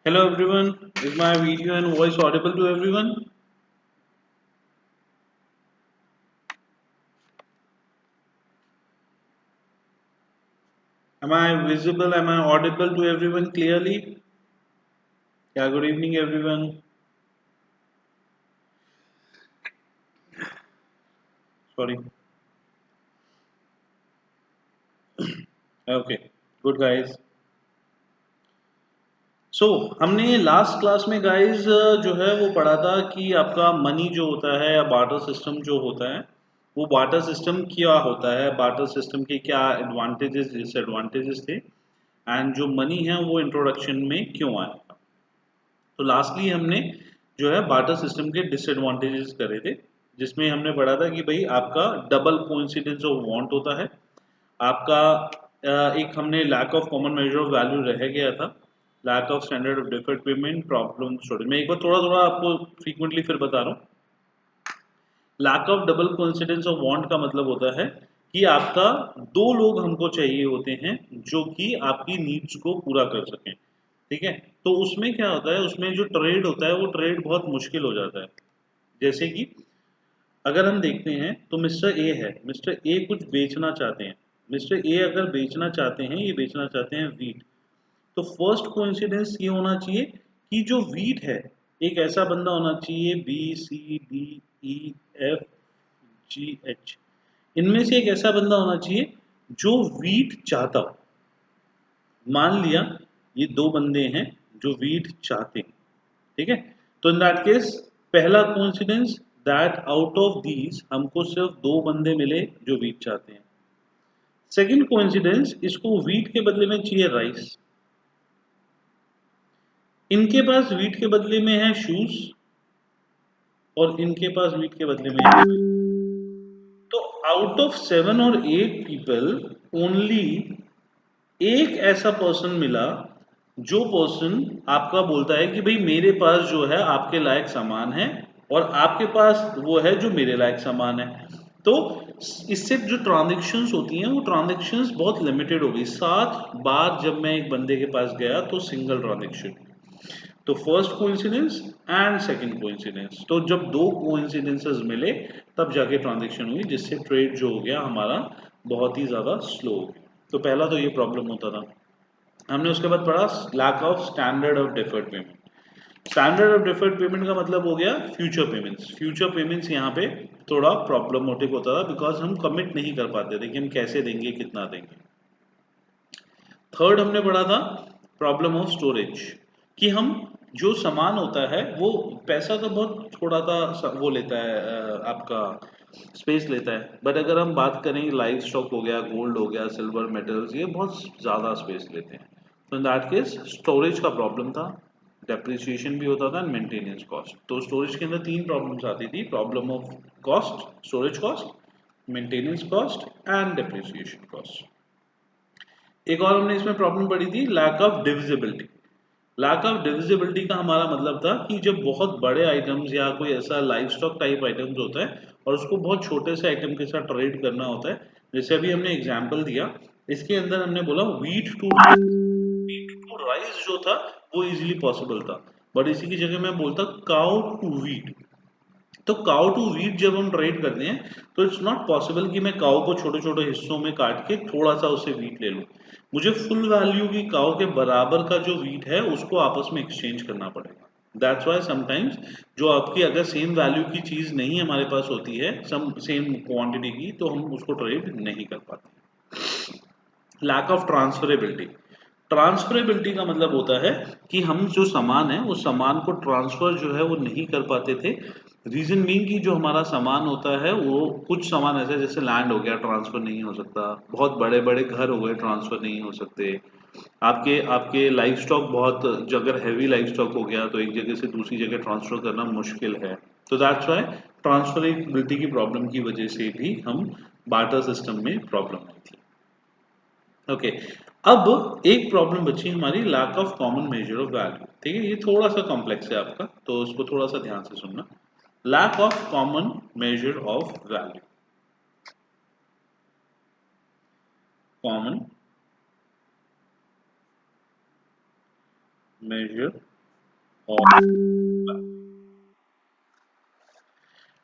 Hello everyone, is my video and voice audible to everyone? Am I visible? Am I audible to everyone clearly? Yeah, good evening everyone. Sorry. Okay, good guys. सो हमने last class में guys जो है वो पढ़ा था कि आपका money जो होता है या बार्टर सिस्टम जो होता है वो बार्टर सिस्टम क्या होता है, बार्टर सिस्टम के क्या एडवांटेजेस डिसएडवांटेजेस थे एंड जो मनी है वो इंट्रोडक्शन में क्यों आया। तो लास्टली हमने जो है बार्टर सिस्टम के डिसएडवांटेजेस करे थे, जिसमें हमने पढ़ा था कि भाई आपका डबल कोइंसिडेंस ऑफ वांट होता है, आपका एक हमने lack of common measure of value रह गया था, lack of standard of deferred payment problem storage. मैं एक बार थोड़ा थोड़ा आपको फ्रीक्वेंटली फिर बता रहा हूँ। Lack of double coincidence of want का मतलब होता है कि आपका दो लोग हमको चाहिए होते हैं जो कि आपकी नीड्स को पूरा कर सकें। ठीक है, तो उसमें क्या होता है, उसमें जो ट्रेड होता है वो ट्रेड बहुत मुश्किल हो जाता है। जैसे कि अगर हम देखते हैं तो मिस्टर ए है, मिस्टर ए कुछ बेचना चाहते हैं, मिस्टर ए अगर बेचना चाहते हैं, ये बेचना चाहते हैं वीट। तो फर्स्ट कोइंसिडेंस ये होना चाहिए कि जो वीट है एक ऐसा बंदा होना चाहिए, B C D E F G H, इनमें से एक ऐसा बंदा होना चाहिए जो वीट चाहता हो। मान लिया ये दो बंदे हैं जो वीट चाहते हैं। ठीक है, तो इन दैट केस पहला coincidence that out of these हमको सिर्फ दो बंदे मिले जो वीट चाहते हैं। सेकंड कोइंसिडेंस, इसको वीट के बदले में चाहिए राइस, इनके पास वीट के बदले में है शूज और इनके पास वीट के बदले में है। तो आउट ऑफ 7 और 8 पीपल ओनली एक ऐसा पर्सन मिला जो पर्सन आपका बोलता है कि भाई मेरे पास जो है आपके लायक सामान है और आपके पास वो है जो मेरे लायक सामान है। तो इससे जो ट्रांजेक्शन्स होती हैं वो ट्रांजेक्शन्स बहुत लिमिटेड हो गई। 7 बार जब मैं एक बंदे के पास गया तो सिंगल ट्रांजेक्शन। तो first coincidence and second coincidence, तो जब दो कोइंसिडेंसेस मिले तब जाके ट्रांजेक्शन हुई, जिससे ट्रेड जो हो गया हमारा बहुत ही ज्यादा स्लो हो गया। तो पहला तो ये प्रॉब्लम होता था। हमने उसके बाद पढ़ा lack of standard of deferred payment. Standard of deferred payment का मतलब हो गया फ्यूचर पेमेंट्स। फ्यूचर पेमेंट्स यहाँ पे थोड़ा प्रॉब्लमेटिक होता था बिकॉज हम कमिट नहीं कर पाते थे कि हम कैसे देंगे कितना देंगे। थर्ड हमने पढ़ा था प्रॉब्लम ऑफ स्टोरेज, कि हम जो सामान होता है वो पैसा तो बहुत थोड़ा सा वो लेता है, आपका स्पेस लेता है, बट अगर हम बात करें लाइव स्टॉक हो गया, गोल्ड हो गया, सिल्वर मेटल्स, ये बहुत ज़्यादा स्पेस लेते हैं। तो इन दैट केस स्टोरेज का प्रॉब्लम था, डेप्रिसिएशन भी होता था, मेंटेनेंस कॉस्ट। तो स्टोरेज के अंदर तीन प्रॉब्लम्स आती थी, problem of cost, storage cost, maintenance cost and depreciation cost. एक और हमने इसमें प्रॉब्लम पड़ी थी lack of divisibility. Lack of divisibility का हमारा मतलब था कि जब बहुत बड़े आइटम्स या कोई ऐसा लाइव स्टॉक टाइप आइटम्स होता है और उसको बहुत छोटे से आइटम के साथ ट्रेड करना होता है, जैसे अभी हमने एग्जांपल दिया, इसके अंदर हमने बोला वीट टू राइस जो था वो इजीली पॉसिबल था, बट इसी की जगह मैं बोलता काउ टू वीट। तो काउ टू वीट जब हम ट्रेड करते हैं तो इट्स नॉट पॉसिबल कि मैं काउ को छोटे छोटे हिस्सों में काट के थोड़ा सा उससे वीट ले लूं। मुझे फुल वैल्यू की काउ के बराबर का जो वीट है उसको आपस में एक्सचेंज करना पड़ेगा। दैट्स वाई समटाइम्स जो आपकी अगर सेम वैल्यू की चीज नहीं हमारे पास होती है, सम सेम क्वांटिटी की, तो हम उसको ट्रेड नहीं कर पाते। Lack of transferability. ट्रांसफरेबिलिटी का मतलब होता है कि हम जो सामान है उस सामान को ट्रांसफर जो है वो नहीं कर पाते थे। रीजन बीइंग कि जो हमारा सामान होता है वो कुछ सामान ऐसे जैसे लैंड हो गया ट्रांसफर नहीं हो सकता, बहुत बड़े बड़े घर हो गए ट्रांसफर नहीं हो सकते, आपके आपके लाइफ स्टॉक बहुत, अगर हैवी लाइफ स्टॉक हो गया तो एक जगह से दूसरी जगह ट्रांसफर करना मुश्किल है। तो दैट्स वाई ट्रांसफरेबिलिटी की प्रॉब्लम की वजह से भी हम बार्टर सिस्टम में प्रॉब्लम आई थी। ओके, अब एक प्रॉब्लम बची हमारी lack of common measure of value. ठीक है, ये थोड़ा सा कॉम्प्लेक्स है आपका, तो उसको थोड़ा सा ध्यान से सुनना। Lack of common measure of value, common measure of.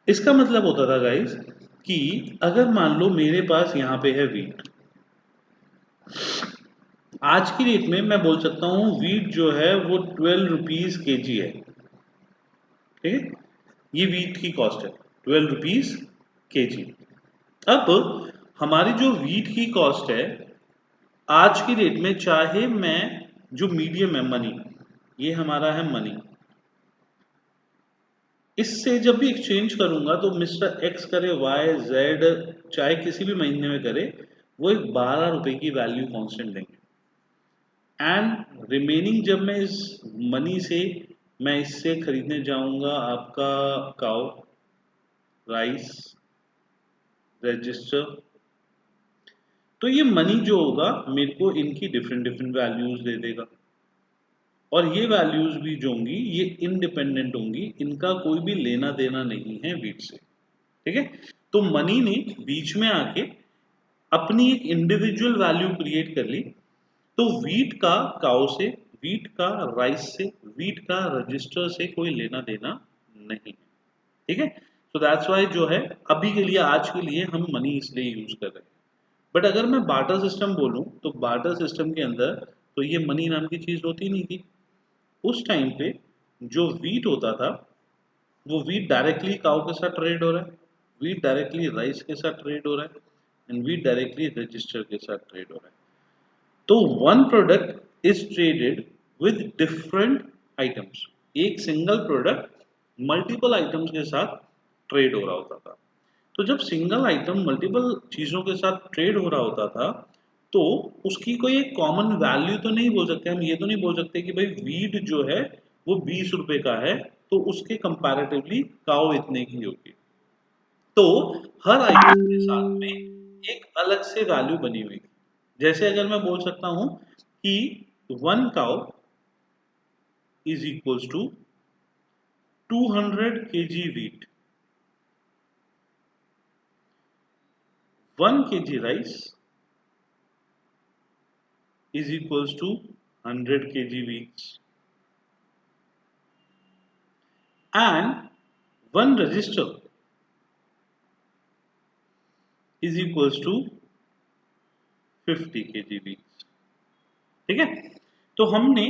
इसका मतलब होता था गाइस कि अगर मान लो मेरे पास यहां पे है वीट, आज की डेट में मैं बोल सकता हूं वीट जो है वो 12 रुपीज kg है, ठीक है, ये वीट की कॉस्ट है 12 रुपीज kg। अब हमारी जो वीट की कॉस्ट है आज की डेट में, चाहे मैं जो मीडियम है मनी, ये हमारा है मनी, इससे जब भी एक्सचेंज करूंगा तो मिस्टर एक्स करे वाई जेड चाहे किसी भी महीने में करे, वो एक 12 रुपए की वैल्यू कांस्टेंट देंगे। एंड रिमेनिंग जब मैं इस मनी से मैं इससे खरीदने जाऊंगा आपका काउ, राइस, रजिस्टर, तो ये मनी जो होगा मेरे को इनकी डिफरेंट डिफरेंट वैल्यूज दे देगा, और ये वैल्यूज भी जो होंगी ये इंडिपेंडेंट होंगी, इनका कोई भी लेना देना नहीं है वीट से, ठीक है। तो मनी ने बीच में आके अपनी एक इंडिविजुअल वैल्यू क्रिएट कर ली, तो वीट का काउ से, वीट का राइस से, वीट का रजिस्टर से कोई लेना देना नहीं है, ठीक है। सो दैट्स वाई जो है अभी के लिए, आज के लिए हम मनी इसलिए यूज कर रहे हैं। बट अगर मैं बार्टर सिस्टम बोलूं तो बार्टर सिस्टम के अंदर तो ये मनी नाम की चीज होती नहीं थी। उस टाइम पे जो वीट होता था वो वीट डायरेक्टली काउ के साथ ट्रेड हो रहा है, वीट डायरेक्टली राइस के साथ ट्रेड हो रहा है, एंड वीट डायरेक्टली रजिस्टर के साथ ट्रेड हो रहा है। तो one product is traded with different items, एक सिंगल प्रोडक्ट मल्टीपल आइटम्स के साथ ट्रेड हो रहा होता था। तो जब सिंगल आइटम मल्टीपल चीजों के साथ ट्रेड हो रहा होता था तो उसकी कोई एक कॉमन वैल्यू तो नहीं बोल सकते, हम ये तो नहीं बोल सकते कि भाई वीट जो है वो 20 रुपए का है तो उसके कंपैरेटिवली काउ इतने की होगी। तो हर आइटम के साथ में एक अलग से वैल्यू बनी हुई थी। जैसे अगर मैं बोल सकता हूं कि 1 cow is equals to 200 kg wheat, 1 kg rice is equals to 100 kg wheat, and one register is equals to 50 kg wheat, ठीक है। तो हमने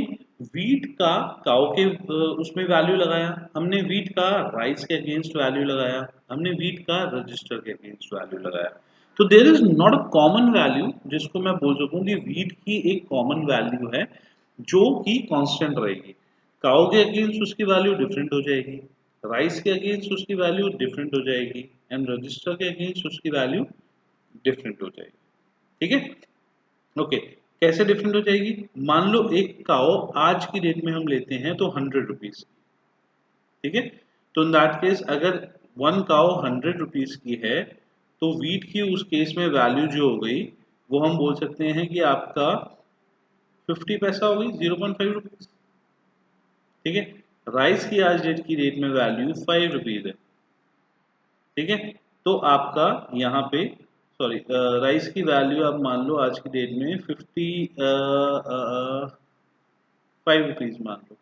वीट का काउ के उसमें वैल्यू लगाया, हमने वीट का राइस के अगेंस्ट वैल्यू लगाया, हमने वीट का रजिस्टर के अगेंस्ट वैल्यू लगाया। तो there is not a common value जिसको मैं बोल सकूं कि वीट की एक कॉमन वैल्यू है जो कि कांस्टेंट रहेगी। काउ के अगेंस्ट उसकी वैल्यू डिफरेंट हो जाएगी, राइस के अगेंस्ट उसकी वैल्यू डिफरेंट हो जाएगी, एंड रजिस्टर के अगेंस्ट उसकी वैल्यू डिफरेंट हो जाएगी, ठीक है। ओके, कैसे डिफरेंट हो जाएगी? मान लो एक काओ आज की डेट में हम लेते हैं तो 100 रुपीज, ठीक है। तो इन दैट केस अगर 1 काओ 100 रुपीज की है तो वीट की उस केस में वैल्यू जो हो गई वो हम बोल सकते हैं कि आपका 50 पैसा हो गई, 0.5 रुपीज, ठीक है। राइस की आज डेट की डेट में वैल्यू 5 रुपीज है, ठीक है। तो आपका यहाँ पे सॉरी राइस की वैल्यू आप मान लो आज की डेट में 5 रुपीज मान लो,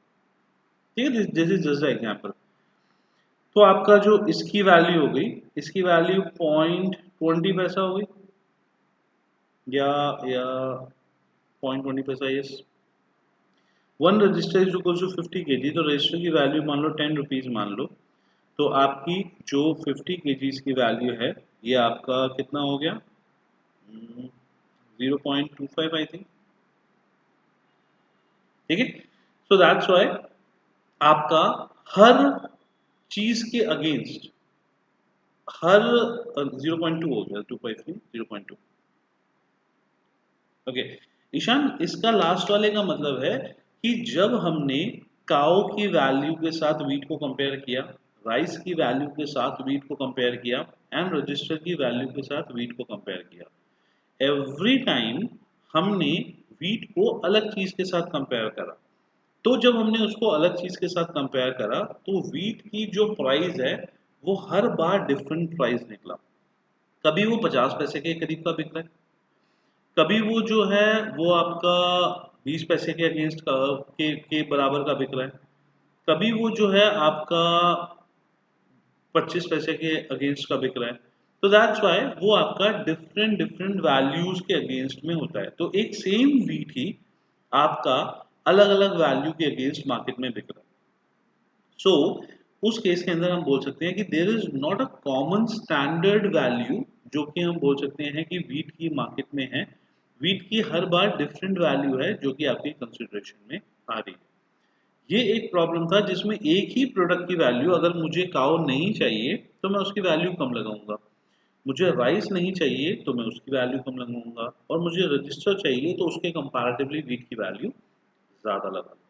ठीक है। This is just example. तो आपका जो इसकी वैल्यू हो गई, इसकी वैल्यू 0.20 पैसा हो गई, या 0.20 पैसा, yes. One register is equal to 50 kg, तो रजिस्टर की वैल्यू मान लो 10 रुपीज मान लो, तो आपकी जो 50 kg की वैल्यू है ये आपका कितना हो गया, 0.25 आई थिंक, ठीक है। सो दैट्स वाई आपका हर चीज के अगेंस्ट हर 0.2 हो गया, 2.3 0.2। ओके ईशान, इसका लास्ट वाले का मतलब है कि जब हमने काओ की वैल्यू के साथ वीट को कंपेयर किया, राइस की वैल्यू के साथ वीट को कंपेयर किया, एंड रजिस्टर की वैल्यू के साथ वीट को कंपेयर किया, एवरी टाइम हमने वीट को अलग चीज के साथ कंपेयर करा। तो जब हमने उसको अलग चीज के साथ कंपेयर करा तो वीट की जो प्राइस है वो हर बार डिफरेंट प्राइस निकला। कभी वो 50 पैसे के करीब का बिक रहा है, कभी वो जो है वो आपका 20 पैसे के अगेंस्ट के बराबर का बिक रहा है, कभी वो जो है आपका 25 पैसे के अगेंस्ट का बिक रहा है, तो दैट्स वाई वो आपका डिफरेंट डिफरेंट वैल्यूज के अगेंस्ट में होता है। तो एक सेम वीट ही आपका अलग अलग वैल्यू के अगेंस्ट मार्केट में बिक रहा है। सो उस केस के अंदर हम बोल सकते हैं कि there is not a common standard value, जो कि हम बोल सकते हैं कि वीट की मार्केट में है। वीट की हर बार डिफरेंट वैल्यू है जो कि आपकी कंसिडरेशन में आ रही है। ये एक प्रॉब्लम था जिसमें एक ही प्रोडक्ट की वैल्यू, अगर मुझे काओ नहीं चाहिए तो मैं उसकी वैल्यू कम लगाऊंगा, मुझे राइस नहीं चाहिए तो मैं उसकी वैल्यू कम लगाऊंगा, और मुझे रजिस्टर चाहिए तो उसके कंपैरेटिवली वीट की वैल्यू ज्यादा लगा दूंगा।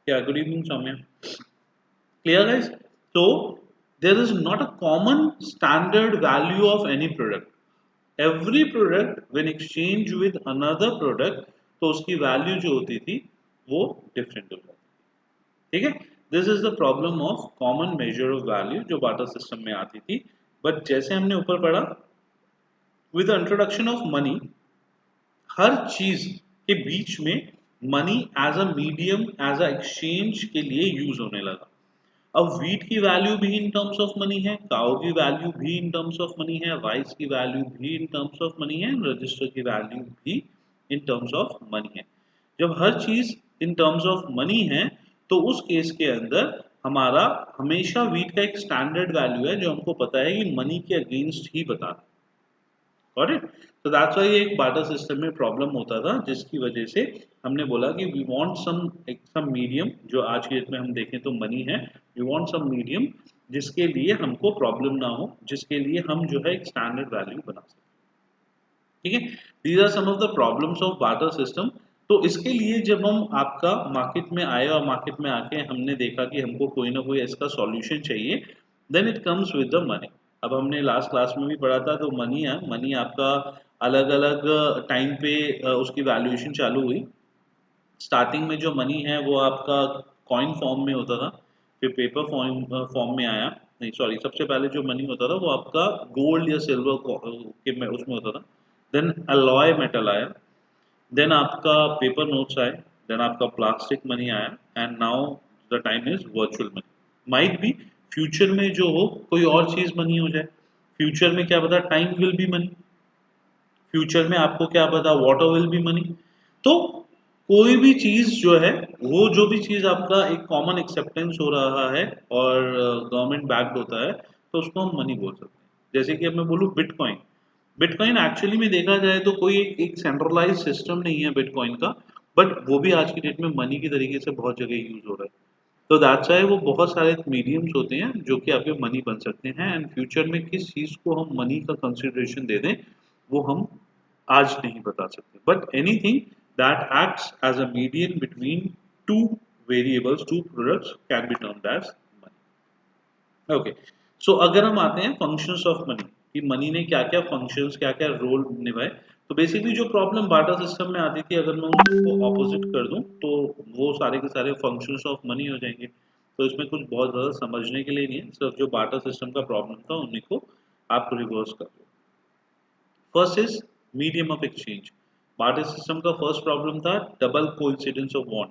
क्या good evening Saumya, clear guys? So there is not a common standard value of any product. Every product when exchange with another product, तो उसकी वैल्यू जो होती थी वो डिफरेंट हो जाती थी। ठीक है, this is the problem of common measure of value जो बाटा सिस्टम में आती थी। बट जैसे हमने ऊपर पढ़ा, with the introduction of money, हर चीज के बीच में money as a medium, as a exchange के लिए यूज होने लगा। अब वीट की वैल्यू भी इन टर्म्स ऑफ मनी है, काओ की वैल्यू भी इन टर्म्स ऑफ मनी है, राइस की वैल्यू भी इन टर्म्स ऑफ मनी है, रजिस्टर की वैल्यू भी इन टर्म्स ऑफ मनी है। जब हर चीज इन टर्म्स ऑफ मनी है, तो उस केस के अंदर हमारा हमेशा वीट का एक स्टैंडर्ड वैल्यू है जो हमको पता है कि मनी के अगेंस्ट ही बता। Got it? तो दैट्स व्हाई एक बार्टर सिस्टम में प्रॉब्लम होता था, जिसकी वजह से हमने बोला कि वी वांट सम मीडियम, जो आज की डेट में हम देखें तो मनी है, वी वांट सम मीडियम जिसके लिए हमको प्रॉब्लम ना हो, जिसके लिए हम जो है एक स्टैंडर्ड वैल्यू बना सकें। ठीक है, these are some of the problems of barter system. तो इसके लिए जब हम आपका मार्केट में आए और मार्केट में आके हमने देखा कि हमको कोई ना कोई इसका सॉल्यूशन चाहिए, then it comes with the money. अब हमने लास्ट क्लास में भी पढ़ा था, तो मनी है, मनी आपका अलग अलग टाइम पे उसकी वैल्यूएशन चालू हुई। स्टार्टिंग में जो मनी है वो आपका कॉइन फॉर्म में होता था, फिर पेपर फॉर्म फॉर्म में आया, नहीं सॉरी, सबसे पहले जो मनी होता था वो आपका गोल्ड या सिल्वर के में उसमें होता था। देन अलॉय मेटल आया, देन आपका पेपर नोट्स आए, देन आपका प्लास्टिक मनी आया, and now the time is virtual money. Might be future में जो हो कोई और चीज मनी हो जाए, फ्यूचर में क्या पता time will be money, future में आपको क्या पता वाटर विल बी मनी। तो कोई भी चीज जो है, वो जो भी चीज आपका एक कॉमन एक्सेप्टेंस हो रहा है और गवर्नमेंट बैक्ड होता है, तो उसको हम मनी बोल सकते हैं। जैसे कि अब मैं बोलूँ बिटकॉइन, बिटकॉइन एक्चुअली में देखा जाए तो कोई एक सेंट्रलाइज सिस्टम नहीं है बिटकॉइन का, बट वो भी आज की डेट में मनी की तरीके से बहुत जगह यूज हो रहा है। तो दैट्स व्हाई वो बहुत सारे मीडियम्स होते हैं जो कि आपके मनी बन सकते हैं, एंड फ्यूचर में किस चीज को हम मनी का कंसिडरेशन दे दें वो हम आज नहीं बता सकते। But anything that acts as a medium between two variables, two products, can be termed as money. Okay, so अगर हम आते हैं फंक्शंस ऑफ मनी, कि मनी ने क्या क्या फंक्शंस, क्या क्या रोल निभाए, तो बेसिकली जो प्रॉब्लम बाटा सिस्टम में आती थी, अगर मैं उनको ऑपोजिट कर दूं तो वो सारे के सारे फंक्शंस ऑफ मनी हो जाएंगे। तो इसमें कुछ बहुत ज़्यादा समझने के लिए नहीं है, सिर्फ जो बाटा सिस्टम का प्रॉब्लम था उन्हीं को आप रिवर्स कर दो। First is medium of exchange. Barter system का फर्स्ट प्रॉब्लम था डबल कोइंसिडेंस ऑफ वांट।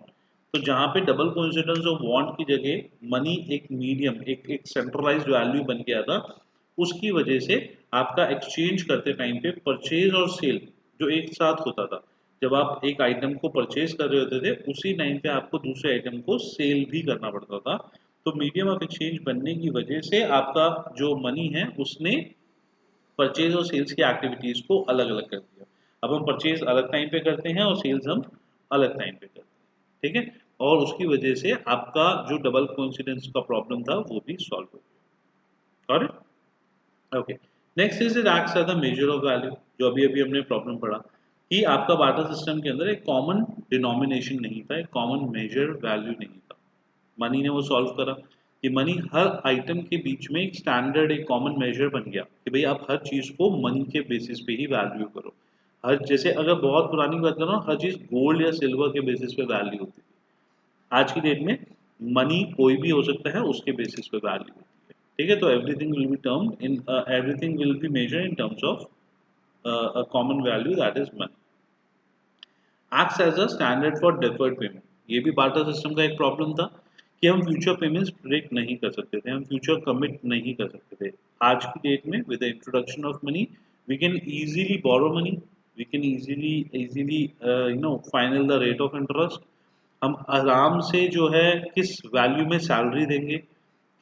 तो जहां पे डबल कोइंसिडेंस ऑफ वांट की जगह मनी एक मीडियम, एक सेंट्रलाइज्ड वैल्यू बन गया था, उसकी वजह से आपका एक्सचेंज करते टाइम पे परचेज और सेल जो एक साथ होता था, जब आप एक आइटम को परचेज कर रहे होते थे उसी टाइम पे आपको दूसरे आइटम को सेल भी करना पड़ता था। तो मीडियम ऑफ एक्सचेंज बनने की वजह से आपका जो मनी है उसने परचेज और सेल्स की एक्टिविटीज को अलग अलग कर दिया। अब हम परचेज अलग टाइम पे करते हैं और सेल्स हम अलग टाइम पे करते हैं। ठीक है, और उसकी वजह से आपका जो डबल कोइंसिडेंस का प्रॉब्लम था वो भी सॉल्व हो गया। Okay, next is it acts as the measure of value. जो अभी अभी हमने प्रॉब्लम पढ़ा कि आपका बार्टर सिस्टम के अंदर एक कॉमन डिनोमिनेशन नहीं था, एक कॉमन मेजर वैल्यू नहीं था। मनी ने वो सॉल्व करा कि मनी हर आइटम के बीच में एक स्टैंडर्ड, एक कॉमन मेजर बन गया कि भाई आप हर चीज को मनी के बेसिस पे ही वैल्यू करो। हर, जैसे अगर बहुत पुरानी बात करो, हर चीज गोल्ड या सिल्वर के बेसिस पे वैल्यू होती थी। आज की डेट में मनी कोई भी हो सकता है, उसके बेसिस पे वैल्यू होती है। ठीक है, तो everything will be term in, everything will be measure in terms of a common value, that is money. Acts as a standard for deferred payment. ये भी बार्टर सिस्टम का एक प्रॉब्लम था कि हम फ्यूचर पेमेंट्स प्रेडिक्ट नहीं कर सकते थे, हम फ्यूचर कमिट नहीं कर सकते थे। आज की डेट में with the introduction of money we can easily borrow money, we can easily final the rate of interest. हम आराम से जो है किस वैल्यू में सैलरी देंगे,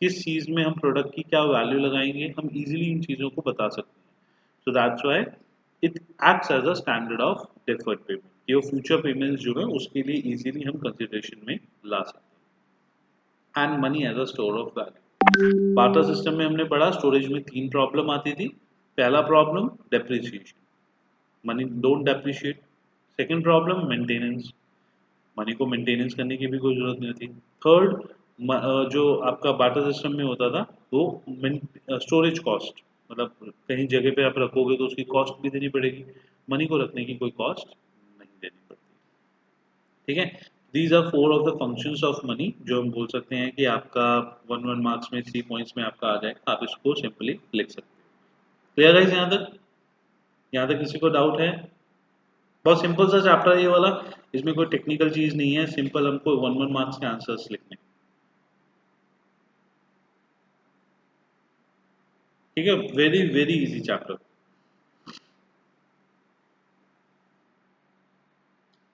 किस चीज़ में हम प्रोडक्ट की क्या वैल्यू लगाएंगे, हम इजीली इन चीज़ों को बता सकते हैं। So that's why it acts as a standard of deferred payment. ये फ्यूचर पेमेंट्स जो है उसके लिए इजीली हम कंसिडरेशन में ला सकते हैं। And money as a store of value. Barter system में हमने पढ़ा स्टोरेज में तीन प्रॉब्लम आती थी। पहला problem depreciation, money don't depreciate. Second problem maintenance, money को मेंटेनेंस करने की भी कोई जरूरत नहीं होती। थर्ड जो आपका बार्टर सिस्टम में होता था वो स्टोरेज कॉस्ट, मतलब कहीं जगह पे आप रखोगे तो उसकी कॉस्ट भी देनी पड़ेगी, मनी को रखने की कोई कॉस्ट नहीं देनी पड़ती। ठीक है, these are four of the functions of money जो हम बोल सकते हैं कि आपका वन वन मार्क्स में 3 पॉइंट्स में आपका आ जाएगा, आप इसको सिंपली लिख सकते हैं। क्लियर है यहाँ तक? यहाँ तक किसी को डाउट है? बहुत सिंपल सा चैप्टर है ये वाला, इसमें कोई टेक्निकल चीज नहीं है, सिंपल हमको वन वन मार्क्स के आंसर्स लिखने। ठीक है, very very easy chapter.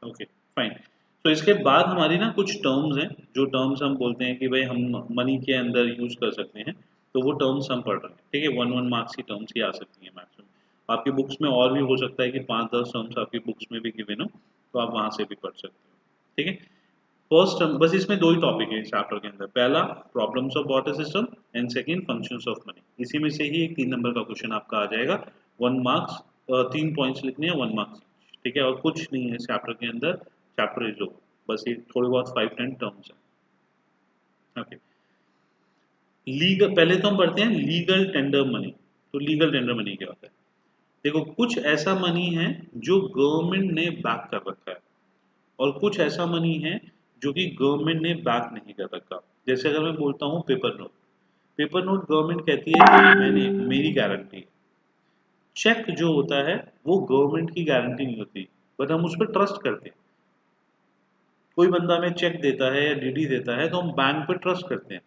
Okay fine. तो इसके बाद हमारी ना कुछ टर्म्स हैं, जो टर्म्स हम बोलते हैं कि भाई हम मनी के अंदर यूज कर सकते हैं, तो वो टर्म्स हम पढ़ रहे हैं। ठीक है, वन वन मार्क्स की टर्म्स ही आ सकती हैं मैक्सिमम। आपकी बुक्स में और भी हो सकता है कि 5-10 टर्म्स आपकी बुक्स में भी गिवन हो, तो आप वहां से भी पढ़ सकते हो। ठीक है, फर्स्ट टर्म बस इसमें दो ही टॉपिक है इस चैप्टर के अंदर, पहला problems of water system and second functions of money. इसी में से ही एक 3 नंबर का क्वेश्चन आपका आ जाएगा, 1 मार्क्स, 3 पॉइंट्स लिखने हैं, 1 मार्क्स। ठीक है, और कुछ नहीं है इस चैप्टर के अंदर, चैप्टर इज ओवर, बस ये थोड़ी बहुत 5-10 टर्म्स है। ओके, लीगल, पहले तो हम पढ़ते हैं लीगल टेंडर मनी। तो लीगल टेंडर मनी क्या होता है? देखो, कुछ ऐसा मनी है जो गवर्नमेंट ने बैक कर रखा है, और कुछ ऐसा मनी है जो कि गवर्नमेंट ने बैक नहीं कर रखा। जैसे अगर मैं बोलता हूँ paper note, paper note government कहती है कि मैंने, मेरी गारंटी है। चेक जो होता है वो गवर्नमेंट की गारंटी नहीं होती, बट हम उस पर ट्रस्ट करते हैं। कोई बंदा हमें चेक देता है या डीडी देता है तो हम बैंक पे ट्रस्ट करते हैं,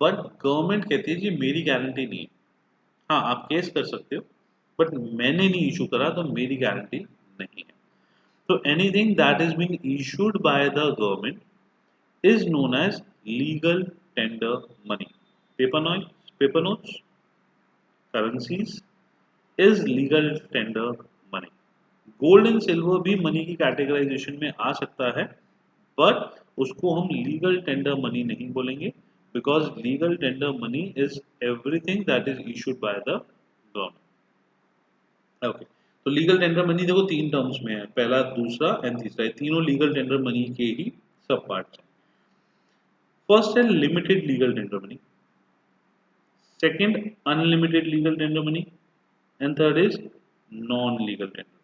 बट गवर्नमेंट कहती है जी मेरी गारंटी नहीं है। हाँ, आप केस कर सकते हो, बट मैंने नहीं इशू करा तो मेरी गारंटी नहीं है। तो anything that is being issued by the government is known as legal tender money. Paper notes, currencies is legal tender money. Gold and silver भी मनी की कैटेगराइजेशन में आ सकता है, बट उसको हम लीगल टेंडर मनी नहीं बोलेंगे, because legal tender money is everything that is issued by the government. Okay, तो लीगल टेंडर मनी देखो 3 टर्म्स में है, पहला, दूसरा एंड तीसरा, ये तीनों लीगल टेंडर मनी के ही सब पार्ट्स हैं। फर्स्ट है limited legal tender money, second unlimited legal tender money, and third is non legal tender.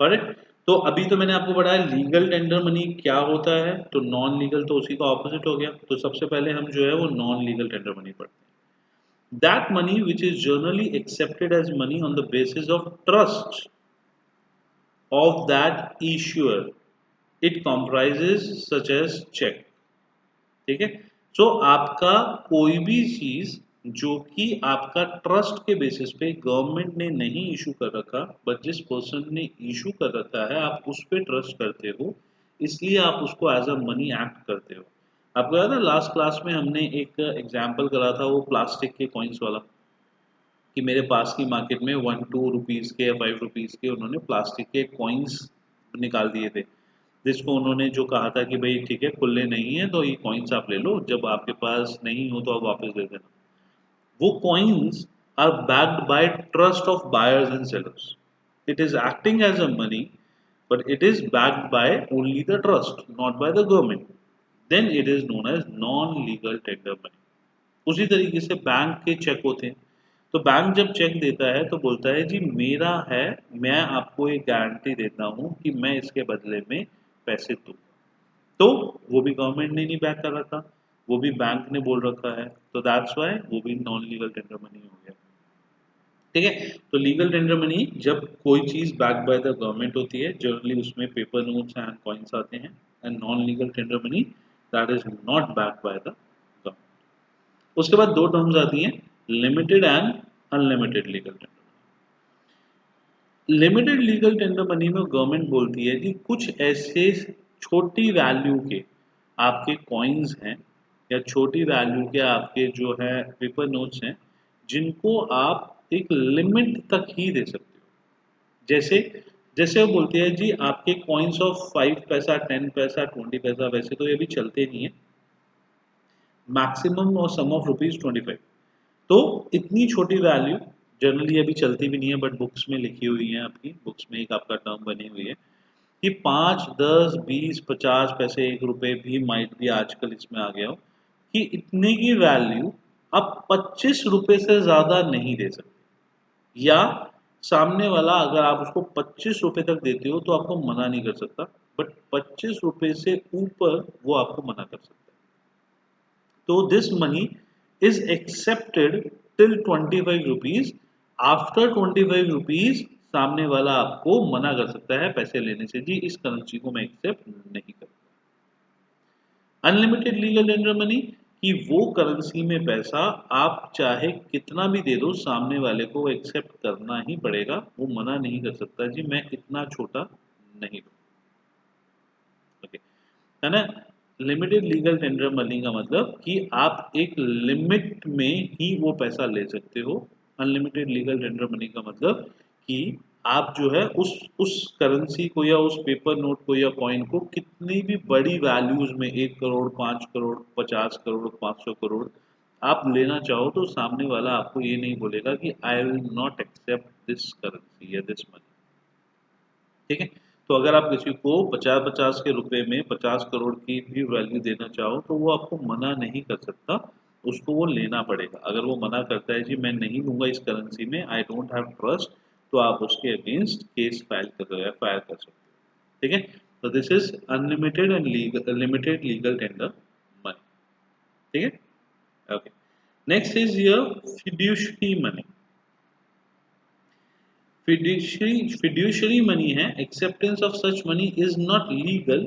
Correct? तो अभी तो मैंने आपको बताया लीगल टेंडर मनी क्या होता है, तो नॉन लीगल तो उसी का ऑपोजिट हो गया। तो सबसे पहले हम जो है वो नॉन लीगल टेंडर मनी पढ़ते हैं। That money which is generally accepted as money on the basis of trust of that issuer, it comprises such as check। ठीक है, सो आपका कोई भी चीज जो कि आपका ट्रस्ट के बेसिस पे गवर्नमेंट ने नहीं इशू कर रखा, बट जिस पर्सन ने इशू कर रखा है आप उस पर ट्रस्ट करते हो, इसलिए आप उसको एज अ मनी एक्ट करते हो। आपको याद है लास्ट क्लास में हमने एक एग्जाम्पल करा था वो प्लास्टिक के कॉइन्स वाला, कि मेरे पास की मार्केट में 1-2 रुपीज़ के या 5 रुपीज़ के उन्होंने प्लास्टिक के कॉइन्स निकाल दिए थे, जिसको उन्होंने जो कहा था कि भाई ठीक है खुले नहीं है तो ये कॉइन्स आप ले लो, जब आपके पास नहीं हो तो आप वापस दे देना। वो coins are backed by trust of buyers and sellers. It is acting as a money, but it is backed by only the trust, not by the government. Then it is known as non-legal tender money. उसी तरीके से bank के check होते हैं, तो bank जब check देता है तो बोलता है जी मेरा है, मैं आपको एक गारंटी देता हूँ कि मैं इसके बदले में पैसे दूँ। तो वो भी गवर्नमेंट ने नहीं बैक कर रखा, वो भी बैंक ने बोल रखा है, तो दैट्स वाई वो भी नॉन लीगल टेंडर मनी हो गया। ठीक है। तो लीगल टेंडर मनी जब कोई चीज बैक बाय द गवर्नमेंट होती है, जनरली उसमें पेपर नोट्स एंड कॉइन्स आते हैं। And non legal tender money that is not back by the government. उसके बाद दो टर्म्स आती हैं, limited and unlimited legal tender. Limited legal tender money में गवर्नमेंट बोलती है कि कुछ ऐसे छोटी वैल्यू के आपके कॉइन्स हैं या छोटी वैल्यू के आपके जो है पेपर नोट्स हैं, जिनको आप एक लिमिट तक ही दे सकते हो। जैसे जैसे वो बोलते हैं जी आपके कॉइन्स ऑफ 5 पैसा, 10 पैसा, 20 पैसा, वैसे तो ये भी चलते नहीं है, मैक्सिमम और सम ऑफ रुपीज 25। तो इतनी छोटी वैल्यू जनरली अभी चलती भी नहीं है, बट बुक्स में लिखी हुई है, आपकी बुक्स में एक आपका टर्म बनी हुई है कि 5, 10, 20, 50 पैसे, 1 रुपए भी माइट भी आजकल इसमें आ गया हो कि इतने की वैल्यू आप 25 रुपए से ज्यादा नहीं दे सकते। या सामने वाला अगर आप उसको 25 रुपए तक देते हो तो आपको मना नहीं कर सकता, बट 25 रुपए से ऊपर वो आपको मना कर सकता है। तो this money is accepted till 25 rupees. After 25 rupees सामने वाला आपको मना कर सकता है पैसे लेने से, जी इस करेंसी को मैं एक्सेप्ट नहीं करता। अनलिमिटेड लीगल टेंडर मनी कि वो करेंसी में पैसा आप चाहे कितना भी दे दो, सामने वाले को एक्सेप्ट करना ही पड़ेगा, वो मना नहीं कर सकता जी मैं इतना छोटा नहीं दूँ। ओके, है ना। लिमिटेड लीगल टेंडर मनी का मतलब कि आप एक लिमिट में ही वो पैसा ले सकते हो। अनलिमिटेड लीगल टेंडर मनी का मतलब कि आप जो है उस करेंसी को या उस पेपर नोट को या कॉइन को कितनी भी बड़ी वैल्यूज में, 1 करोड़, 5 करोड़, 50 करोड़, 500 करोड़ आप लेना चाहो, तो सामने वाला आपको ये नहीं बोलेगा कि I will not accept this currency या दिस मनी। ठीक है। तो अगर आप किसी को 50-50 के रुपए में 50 करोड़ की भी वैल्यू देना चाहो तो वो आपको मना नहीं कर सकता, उसको वो लेना पड़ेगा। अगर वो मना करता है जी मैं नहीं लूंगा इस करेंसी में, आई डोंट हैव ट्रस्ट, तो आप उसके अगेंस्ट केस फाइल कर फायर कर सकते हो। ठीक है। तो this is unlimited and legal limited legal tender money. ठीक है। Okay, next is your fiduciary money. Fiduciary money है, acceptance of such money is not legal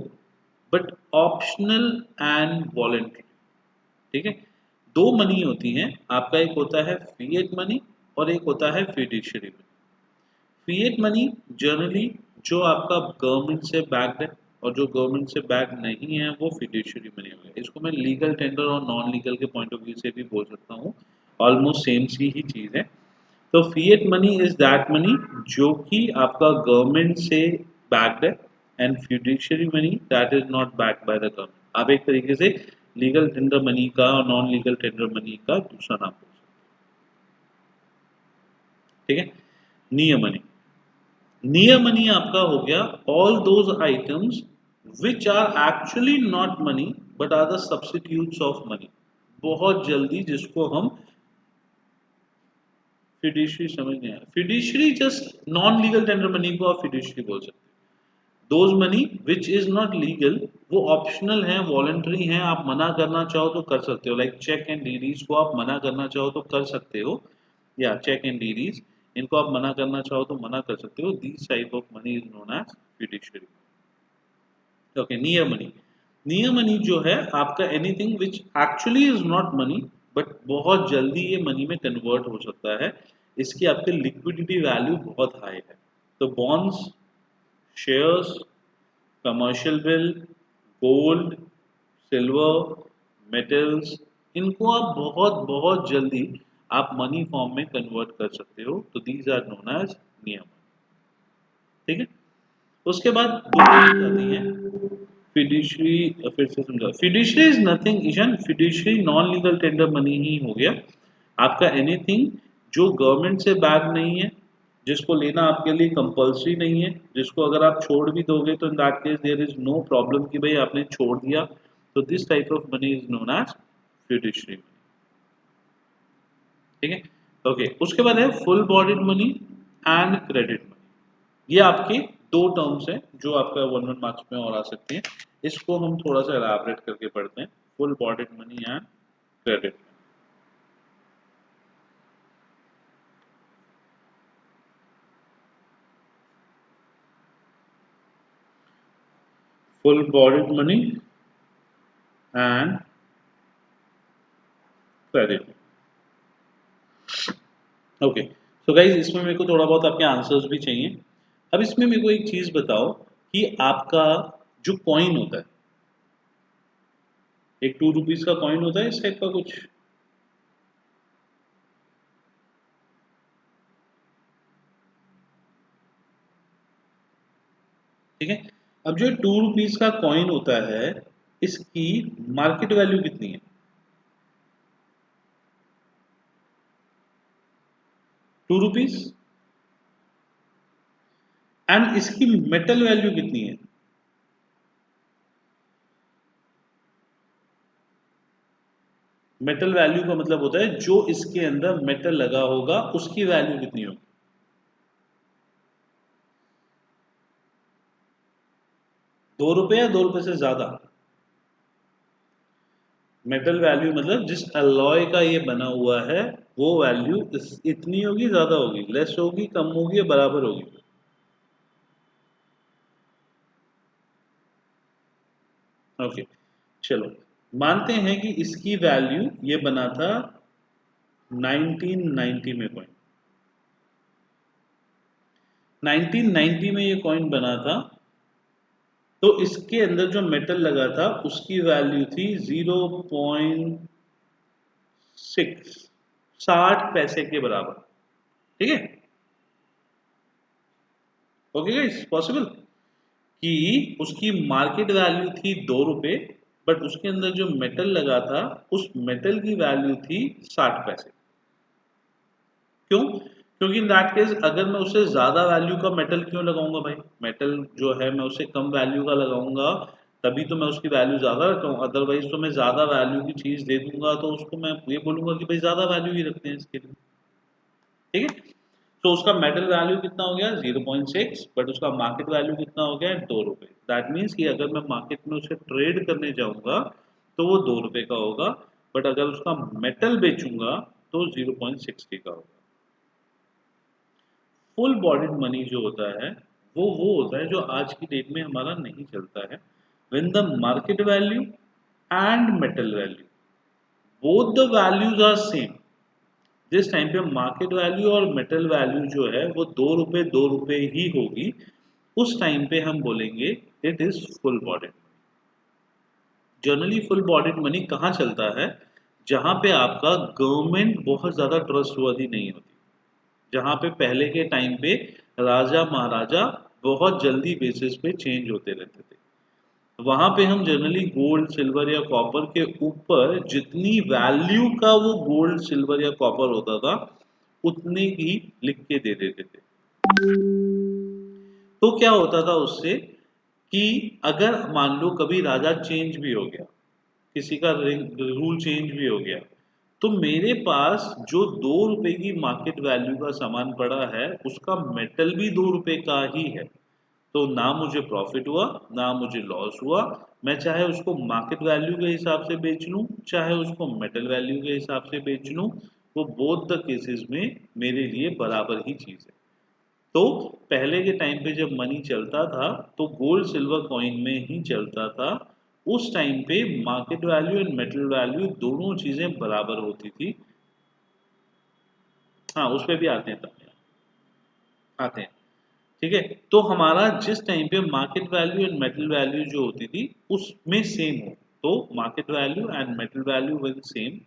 but optional and voluntary. ठीक है। दो मनी होती हैं, आपका एक होता है फिएट मनी और एक होता है fiduciary money. Fiat money generally जो आपका गवर्नमेंट से बैक्ड है, और जो गवर्नमेंट से बैक नहीं है वो फिड्यूशरी मनी हो गया। इसको मैं लीगल टेंडर और नॉन लीगल के पॉइंट ऑफ व्यू से भी बोल सकता हूँ, ऑलमोस्ट सेम सी ही चीज है। तो fiat money is that money जो कि आपका गवर्नमेंट से बैक्ड है, and fiduciary money that is not backed by the government. आप एक तरीके से लीगल टेंडर मनी का और नॉन लीगल टेंडर मनी का दूसरा नाम बोल सकते हैं। ठीक है। नियर मनी, नियर मनी आपका हो गया all those items which are actually not money but are the substitutes of money. बहुत जल्दी जिसको हम फिड्यूशरी समझ नहीं आया, fiduciary just non legal tender money को आप फिड्यूशरी बोल सकते हैं। Those money which is not legal वो ऑप्शनल है, वॉलंटरी है, आप मना करना चाहो तो कर सकते हो। लाइक चेक एंड डीडीज को आप मना करना चाहो तो कर सकते हो, या चेक एंड डीडीज इनको आप मना करना चाहो तो मना कर सकते हो। These type of money is known as fiduciary. Okay, near money, near money जो है आपका anything which actually is not money but बहुत जल्दी ये मनी में कन्वर्ट हो सकता है, इसकी आपकी लिक्विडिटी वैल्यू बहुत हाई है। तो bonds, shares, commercial bill, gold, silver, metals, इनको आप बहुत बहुत जल्दी आप मनी फॉर्म में कन्वर्ट कर सकते हो। तो these are known as near money. ठीक है। उसके बाद दो चीज आती हैं फिड्यूशरी। फिर से समझा, fiduciary is nothing, Ishan fiduciary non legal tender money ही हो गया आपका। एनीथिंग जो गवर्नमेंट से बैक नहीं है, जिसको लेना आपके लिए कंपल्सरी नहीं है, जिसको अगर आप छोड़ भी दोगे तो in that case there is no problem कि भाई आपने छोड़ दिया। तो this type of money is known as fiduciary money. ठीक है। ओके, उसके बाद है full bodied money and credit money. ये आपके दो टर्म्स हैं जो आपका 1-1 मार्क्स में और आ सकते हैं। इसको हम थोड़ा सा एलाबरेट करके पढ़ते हैं, full bodied money and credit. full borrowed money and credit. Okay, so guys इसमें मेरे को थोड़ा बहुत आपके आंसर्स भी चाहिए। अब इसमें मेरे को एक चीज बताओ कि आपका जो कॉइन होता है, एक 2 रुपीज का कॉइन होता है इस टाइप का कुछ, ठीक है। अब जो 2 रुपीज का कॉइन होता है, इसकी मार्केट वैल्यू कितनी है? 2 रुपीज। एंड इसकी मेटल वैल्यू कितनी है? मेटल वैल्यू का मतलब होता है जो इसके अंदर मेटल लगा होगा उसकी वैल्यू कितनी होगी? 2 रुपए या 2 रुपए से ज्यादा? मेटल वैल्यू मतलब जिस अलॉय का ये बना हुआ है वो वैल्यू इतनी होगी, ज्यादा होगी, लेस होगी, कम होगी या बराबर होगी? ओके, चलो मानते हैं कि इसकी वैल्यू ये बना था 1990 में कॉइन। 1990 में ये कॉइन बना था, तो इसके अंदर जो मेटल लगा था उसकी वैल्यू थी 0.6, 60 पैसे के बराबर, ठीक है। ओके गाइस, पॉसिबल कि उसकी मार्केट वैल्यू थी 2 रुपए, बट उसके अंदर जो मेटल लगा था उस मेटल की वैल्यू थी 60 पैसे। क्यों? क्योंकि इन दैट केस अगर मैं उसे ज्यादा वैल्यू का मेटल क्यों लगाऊंगा भाई, मेटल जो है मैं उसे कम वैल्यू का लगाऊंगा तभी तो मैं उसकी वैल्यू ज्यादा रखूंगा, अदरवाइज तो मैं ज्यादा वैल्यू की चीज दे दूंगा तो उसको मैं ये बोलूंगा कि भाई ज्यादा वैल्यू ही रखते हैं इसके लिए, ठीक है। तो उसका मेटल वैल्यू कितना हो गया 0.6, बट उसका मार्केट वैल्यू कितना हो गया 2 रुपए। दैट मीन्स कि अगर मैं मार्केट में उसे ट्रेड करने जाऊंगा तो वो 2 रुपए का होगा, बट अगर उसका मेटल बेचूंगा तो 0.6 का होगा। फुल बॉडीड मनी जो होता है वो होता है जो आज की डेट में हमारा नहीं चलता है। When the market value and metal value both the values are same, जिस टाइम पे मार्केट वैल्यू और मेटल वैल्यू जो है वो 2 रुपए ही होगी, उस टाइम पे हम बोलेंगे it is full bodied. Generally full bodied money कहाँ चलता है? जहां पे आपका गवर्नमेंट बहुत ज्यादा ट्रस्टवर्दी नहीं होती, जहां पे पहले के टाइम पे राजा महाराजा बहुत जल्दी बेसिस पे चेंज होते रहते थे, वहां पे हम जनरली गोल्ड सिल्वर या कॉपर के ऊपर जितनी वैल्यू का वो गोल्ड सिल्वर या कॉपर होता था उतने ही लिख के दे देते थे। तो क्या होता था उससे कि अगर मान लो कभी राजा चेंज भी हो गया, किसी का रूल चेंज भी हो गया, तो मेरे पास जो 2 रुपए की मार्केट वैल्यू का सामान पड़ा है उसका मेटल भी 2 रुपए का ही है। तो ना मुझे प्रॉफिट हुआ ना मुझे लॉस हुआ, मैं चाहे उसको मार्केट वैल्यू के हिसाब से बेच लूं चाहे उसको मेटल वैल्यू के हिसाब से बेच लूं, वो बोथ द केसेस में मेरे लिए बराबर ही चीज है। तो पहले के टाइम पे जब मनी चलता था तो गोल्ड सिल्वर कॉइन में ही चलता था। उस टाइम पे market value and metal value दोनों चीजें बराबर होती थी। हाँ, उस पे भी आते हैं, तब आते हैं, ठीक है। तो हमारा जिस टाइम पे market value and metal value जो होती थी उसमें सेम हो, तो market value and metal value when same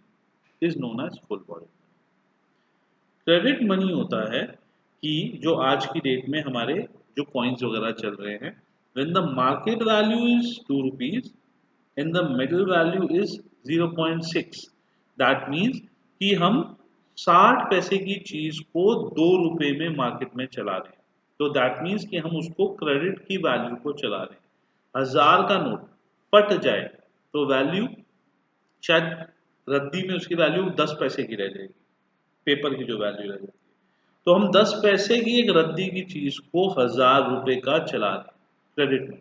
is known as full body. Credit money होता है कि जो आज की डेट में हमारे जो कॉइन्स वगैरह चल रहे हैं, when the market value is 2 rupees and the metal value is 0.6, that means कि हम 60 पैसे की चीज को 2 रुपए में मार्केट में चला रहे हैं, तो दैट मीन्स कि हम उसको क्रेडिट की वैल्यू को चला रहे हैं। 1000 का नोट फट जाए तो वैल्यू शायद रद्दी में उसकी वैल्यू 10 पैसे की रह जाएगी, पेपर की जो वैल्यू रह जाती है। तो हम 10 पैसे की एक रद्दी की चीज को 1000 रुपए का चला रहे हैं क्रेडिट में,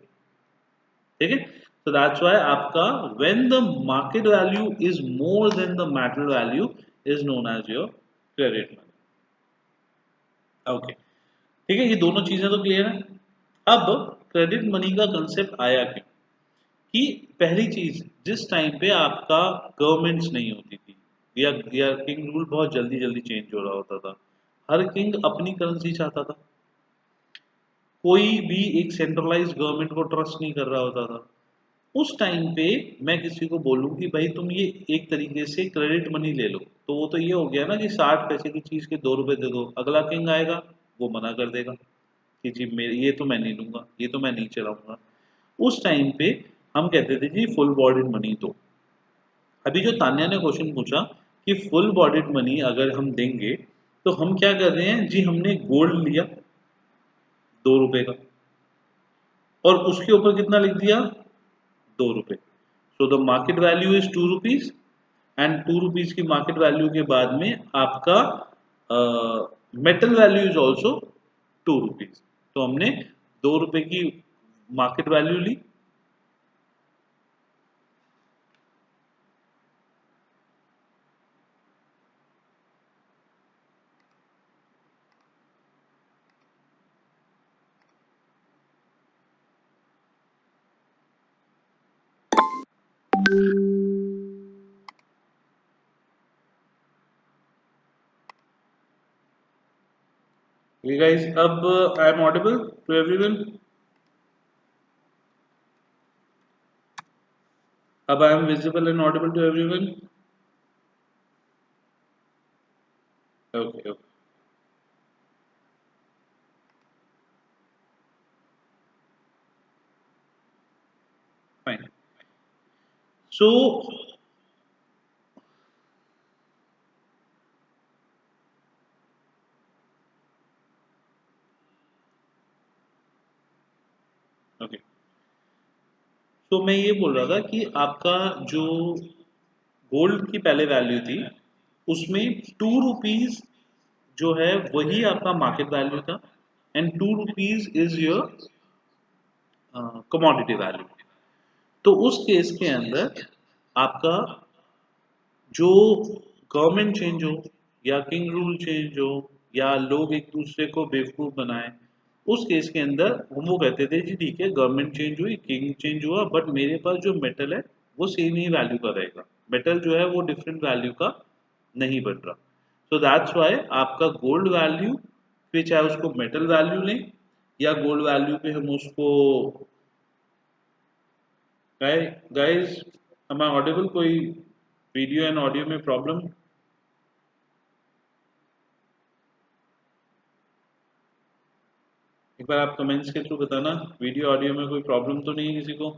ठीक है। तो दैट्स व्हाई आपका when the market value is more than the metal value is known as your credit money. Okay, ठीक है, ये दोनों चीजें तो क्लियर है। अब क्रेडिट मनी का कंसेप्ट आया क्यों? कि पहली चीज, जिस टाइम पे आपका गवर्नमेंट्स नहीं होती थी, या किंग रूल बहुत जल्दी जल्दी चेंज हो रहा होता था, हर किंग अपनी करेंसी चाहता था, कोई भी एक सेंट्रलाइज गवर्नमेंट को ट्रस्ट नहीं कर रहा होता था। उस टाइम पे मैं किसी को बोलूं कि भाई तुम ये एक तरीके से क्रेडिट मनी ले लो, तो वो तो ये हो गया ना कि 60 पैसे की चीज के 2 रुपए दे दो, अगला किंग आएगा वो मना कर देगा कि जी मेरे ये तो मैं नहीं लूंगा, ये तो मैं नहीं चलाऊंगा। उस टाइम पे हम कहते थे जी फुल बॉडीड मनी दो। अभी जो तान्या ने क्वेश्चन पूछा कि फुल बॉडीड मनी अगर हम देंगे तो हम क्या कर रहे हैं जी, हमने गोल्ड लिया 2 रुपए का और उसके ऊपर कितना लिख दिया, 2 रुपए। So the market value is 2 rupees, and 2 rupees की मार्केट वैल्यू के बाद में आपका metal value is also 2 rupees. तो हमने 2 रुपए की मार्केट वैल्यू ली। You guys, अब I am audible to everyone? अब I am visible and audible to everyone? Okay okay fine. So okay, तो मैं ये बोल रहा था कि आपका जो गोल्ड की पहले वैल्यू थी उसमें 2 रुपीज जो है वही आपका मार्केट वैल्यू था, and 2 rupees is your commodity value. तो उस केस के अंदर आपका जो गवर्नमेंट चेंज हो या किंग रूल चेंज हो या लोग एक दूसरे को बेवकूफ बनाए, उस केस के अंदर हम वो कहते थे जी ठीक है गवर्नमेंट चेंज हुई, किंग चेंज हुआ, बट मेरे पास जो मेटल है वो सेम ही वैल्यू का रहेगा, मेटल जो है वो डिफरेंट वैल्यू का नहीं बन रहा। सो दैट्स वाई आपका गोल्ड वैल्यू पे चाहे उसको मेटल वैल्यू लें या गोल्ड वैल्यू पे हम उसको, गाइस am I ऑडिबल? कोई वीडियो एंड ऑडियो में प्रॉब्लम? एक बार आप कमेंट्स के थ्रू बताना वीडियो ऑडियो में कोई प्रॉब्लम तो नहीं है किसी को?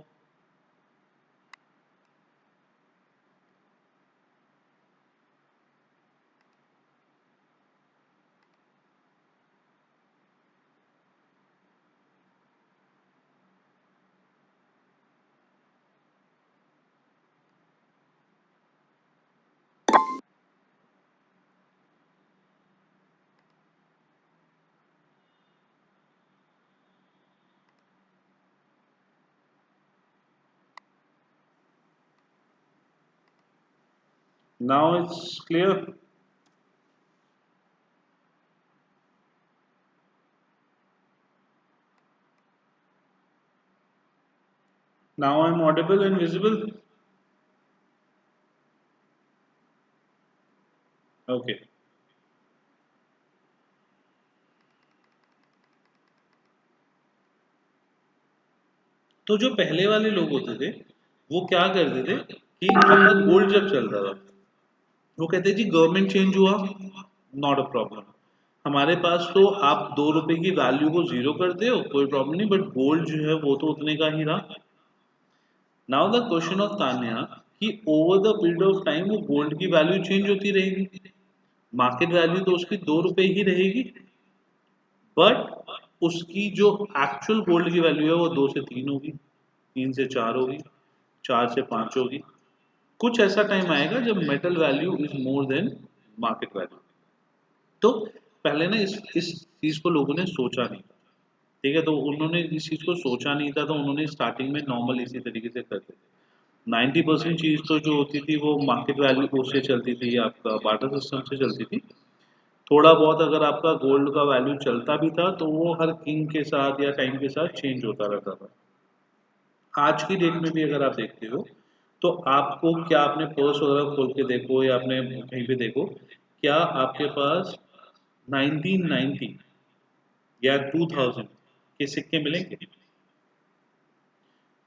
Now it's clear? Now I am Audible and visible? Okay, तो जो पहले वाले लोग होते थे वो क्या करते थे कि आपका गोल्ड जब चल रहा था वो कहते जी गवर्नमेंट चेंज हुआ, नॉट अ प्रॉब्लम, हमारे पास तो आप 2 रुपए की वैल्यू को जीरो करते हो कोई प्रॉब्लम नहीं, बट गोल्ड जो है वो तो उतने का ही रहा। Now the question of Tanya कि over the period of time वो गोल्ड की वैल्यू चेंज होती रहेगी, मार्केट वैल्यू तो उसकी 2 रुपए ही रहेगी, बट उसकी जो एक्चुअल गोल्ड की वैल्यू है वो 2 से 3 होगी, 3 से 4 होगी, 4 से 5 होगी। कुछ ऐसा टाइम आएगा जब metal value is more then market value. तो पहले ना इस चीज को लोगों ने सोचा नहीं था, ठीक है, तो उन्होंने इस चीज को सोचा नहीं था तो उन्होंने स्टार्टिंग में नॉर्मल इसी तरीके से करते थे। 90% चीज तो जो होती थी वो मार्केट वैल्यू से चलती थी, आपका बार्टर सिस्टम से चलती थी। थोड़ा बहुत अगर आपका गोल्ड का वैल्यू चलता भी था तो वो हर किंग के साथ या टाइम के साथ चेंज होता रहता था। आज की डेट में भी अगर आप देखते हो तो आपको क्या, आपने पर्स वगैरह खोल के देखो या आपने कहीं पे देखो, क्या आपके पास 1990 या 2000 के सिक्के मिलेंगे?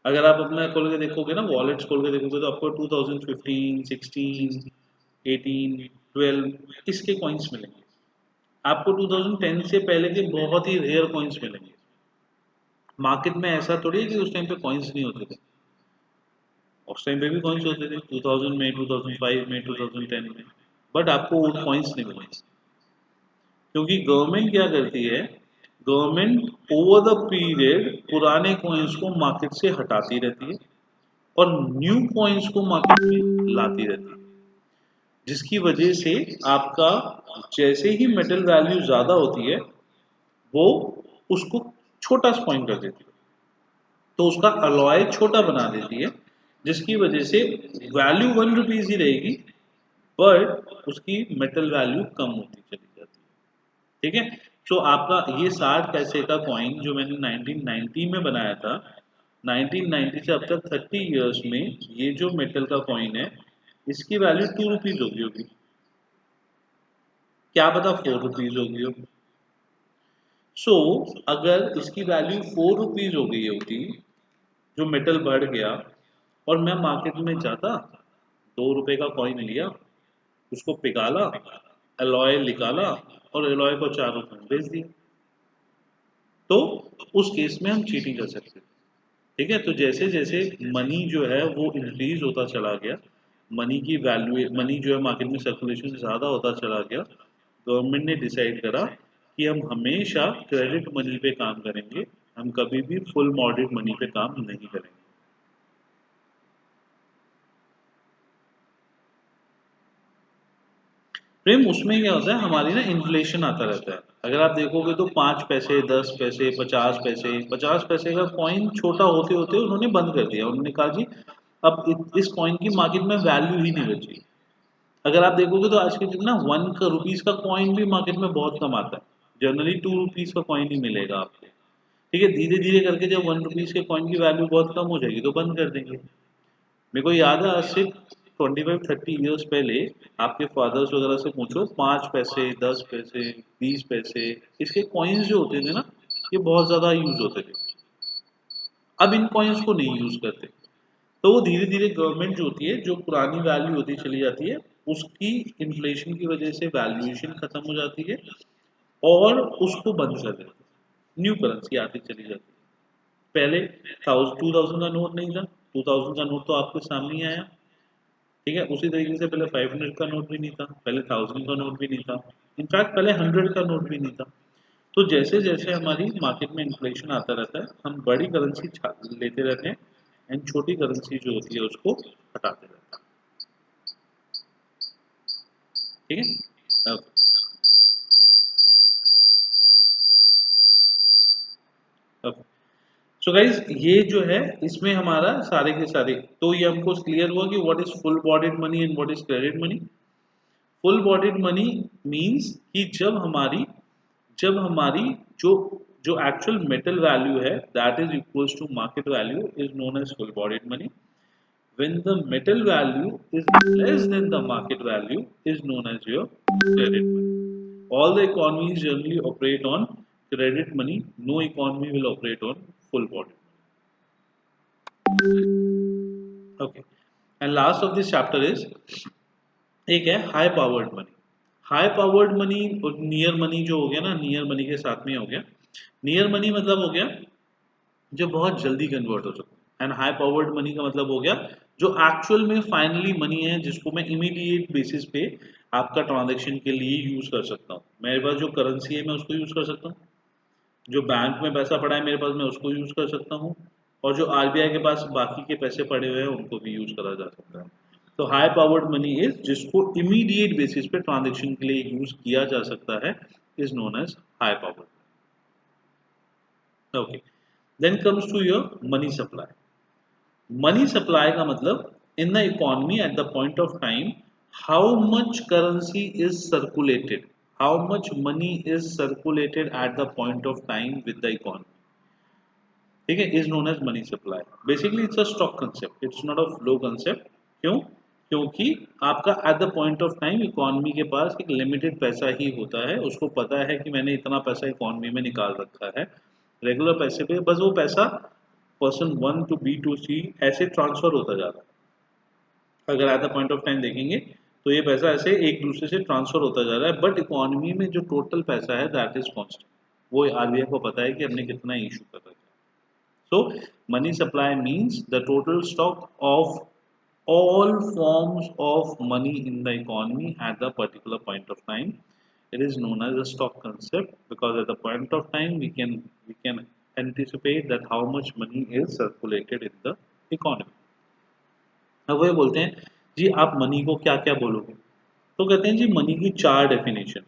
अगर आप अपना खोल के देखोगे ना, वॉलेट्स खोल के देखोगे तो आपको 2015, 16, 18, 12 इसके कॉइन्स मिलेंगे। आपको 2010 से पहले के बहुत ही रेयर कॉइन्स मिलेंगे। मार्केट में ऐसा थोड़ी है कि उस टाइम पे कॉइन्स नहीं होते थे, उस टाइम पे भी कॉइन्स होते थे 2000 में, 2005 में, 2010 में, बट आपको वो कॉइन्स नहीं मिलेंगे। क्योंकि गवर्नमेंट क्या करती है, गवर्नमेंट ओवर द पीरियड पुराने कॉइन्स को मार्केट से हटाती रहती है और न्यू कॉइन्स को मार्केट में लाती रहती है, जिसकी वजह से आपका जैसे ही मेटल वैल्यू ज्यादा होती है वो उसको छोटा स्पॉइल कर देती है, तो उसका अलॉय छोटा बना देती है, जिसकी वजह से वैल्यू 1 रुपीज ही रहेगी, बट उसकी मेटल वैल्यू कम होती चली जाती है। ठीक है, तो आपका ये 60 पैसे का कॉइन जो मैंने 1990 में बनाया था, 1990 से अब तक 30 इयर्स में ये जो मेटल का कॉइन है इसकी वैल्यू 2 रुपीज होगी। क्या पता 4 रुपीज होगी हो। सो अगर इसकी वैल्यू 4 रुपीज हो गई होती, जो मेटल बढ़ गया, और मैं मार्केट में जाता, 2 रुपए का कॉइन लिया, उसको पिघाला, अलॉय निकाला और अलॉय को 4 रुपए में बेच दिया, तो उस केस में हम चीटिंग कर सकते हैं। ठीक है, तो जैसे जैसे मनी जो है वो इंक्रीज होता चला गया, मनी की वैल्यू, मनी जो है मार्केट में सर्कुलेशन ज़्यादा होता चला गया, गवर्नमेंट ने डिसाइड करा कि हम हमेशा क्रेडिट मनी पे काम करेंगे, हम कभी भी फुल मॉडरेट मनी पे काम नहीं करेंगे। प्रेम उसमें क्या होता है, हमारी ना इन्फ्लेशन आता रहता है। अगर आप देखोगे तो 5 पैसे, 10 पैसे, 50 पैसे, 50 पैसे का कॉइन छोटा होते होते उन्होंने बंद कर दिया, उन्होंने कहा जी अब इस कॉइन की मार्केट में वैल्यू ही नहीं बची। अगर आप देखोगे तो आज के दिन ना 1 रुपीज का कॉइन भी मार्केट में बहुत कम आता है, जनरली 2 रुपीज का कॉइन ही मिलेगा आपको। ठीक है, धीरे धीरे करके जब 1 रुपीज के कॉइन की वैल्यू बहुत कम हो जाएगी तो बंद कर देंगे। मेरे को याद है आज से 25-30 ईयर्स पहले आपके फादर्स वगैरह से पूछो, 5 पैसे, 10 पैसे, 20 पैसे इसके कॉइन्स जो होते थे ना, ये बहुत ज्यादा यूज होते थे। अब इन कॉइन्स को नहीं यूज करते, तो वो धीरे धीरे गवर्नमेंट जो होती है, जो पुरानी वैल्यू होती चली जाती है, उसकी इन्फ्लेशन की वजह से वैल्यूएशन खत्म हो जाती है और उसको बंद कर देते हैं, न्यू करेंसी आती चली जाती है। पहले 2000 का नोट नहीं था, 2000 का नोट तो आपके सामने ही आया। ठीक है, उसी तरीके से पहले 500 का नोट भी नहीं था, पहले 1000 का नोट भी नहीं था, इनफैक्ट पहले 100 का नोट भी नहीं था। तो जैसे जैसे हमारी मार्केट में इन्फ्लेशन आता रहता है, हम बड़ी करेंसी लेते रहते हैं एंड छोटी करेंसी जो होती है उसको हटाते रहते हैं। ठीक है, अब अब सो गाइज ये जो है इसमें हमारा सारे के सारे, तो ये हमको क्लियर हुआ कि what is full bodied money and what is credit money. Full bodied money means कि जब हमारी जो जो एक्चुअल मेटल वैल्यू है that is equals to market value is known as full bodied money. When the metal value is less than the market value is known as your credit money. All the economies generally operate on credit money. No economy will operate on full body. Okay. And last of this chapter is एक है high powered money. High powered money और near money जो हो गया ना, near money के साथ में हो गया। नियर मनी मतलब हो गया जो बहुत जल्दी कन्वर्ट हो सकता है, एंड हाई पावर्ड मनी का मतलब हो गया जो एक्चुअल में फाइनली मनी है, जिसको मैं इमीडिएट बेसिस पे आपका ट्रांजैक्शन के लिए यूज कर सकता हूँ। मेरे पास जो करेंसी है मैं उसको यूज कर सकता हूँ, जो बैंक में पैसा पड़ा है मेरे पास मैं उसको यूज कर सकता हूँ, और जो आरबीआई के पास बाकी के पैसे पड़े हुए हैं उनको भी यूज करा जा सकता है। तो हाई पावर्ड मनी इज जिसको इमीडिएट बेसिस पे ट्रांजेक्शन के लिए यूज किया जा सकता है, is known as high powered. Okay, then comes to your money supply. Money supply का मतलब in the economy at the point of time how much currency is circulated, how much money is circulated at the point of time with the economy. ठीक है, is known as money supply. Basically it's a stock concept, it's not a flow concept. क्यों? क्योंकि आपका eight the point of time economy के पास एक limited पैसा ही होता है, उसको पता है कि मैंने इतना पैसा इकोनॉमी में निकाल रखा है रेगुलर पैसे पे, बस वो पैसा person one to B to C ऐसे ट्रांसफर होता जा रहा है। अगर at the point of time देखेंगे तो ये पैसा ऐसे एक दूसरे से ट्रांसफर होता जा रहा है, बट इकोनॉमी में जो टोटल पैसा है दैट इज कॉन्स्टेंट। वो आरबीआई को पता है कि हमने कितना इशू कर रखा है। So, money supply means the total stock of all forms of money in the economy at the particular point of time. It is known as a stock concept because at the point of time we can anticipate that how much money is circulated in the economy. अब वो ये बोलते हैं जी आप money को क्या क्या बोलोगे, तो कहते हैं जी मनी की चार definition,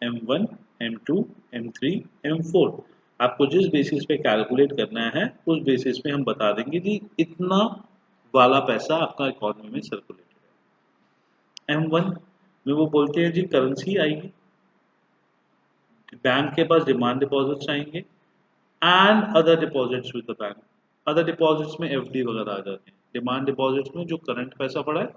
M1, M2, M3, M4। आपको जिस बेसिस पे कैलकुलेट करना है उस बेसिस पे हम बता देंगे जी इतना वाला पैसा आपका इकोनॉमी में सर्कुलेटेड है। M1 में वो बोलते हैं जी करेंसी आएगी, बैंक के पास डिमांड डिपॉजिट्स आएंगे and other deposits with the bank. Other deposits में एफडी वगैरह आ जाते हैं, डिमांड डिपॉजिट्स में जो करंट पैसा पड़ा है,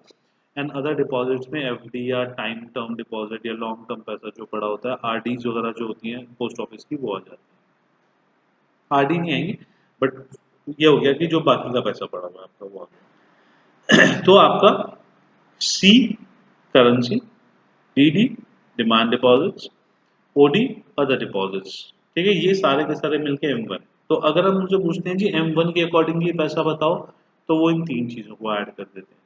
एंड अदर डिपॉजिट्स में एफडी या टाइम टर्म डिपॉजिट या लॉन्ग टर्म पैसा जो पड़ा होता है, आरडीज वगैरह जो होती हैं पोस्ट ऑफिस की, वो आ जाती है। आरडी नहीं आएंगी, बट ये हो गया कि जो बाकी का पैसा पड़ा हुआ है आपका वो आ गया। तो आपका C currency, DD demand deposits, OD other deposits. ठीक है, ये सारे के सारे मिलके M1। तो अगर हम उनसे पूछते हैं जी M1 के अकॉर्डिंगली पैसा बताओ, तो वो इन तीन चीजों को ऐड कर देते हैं।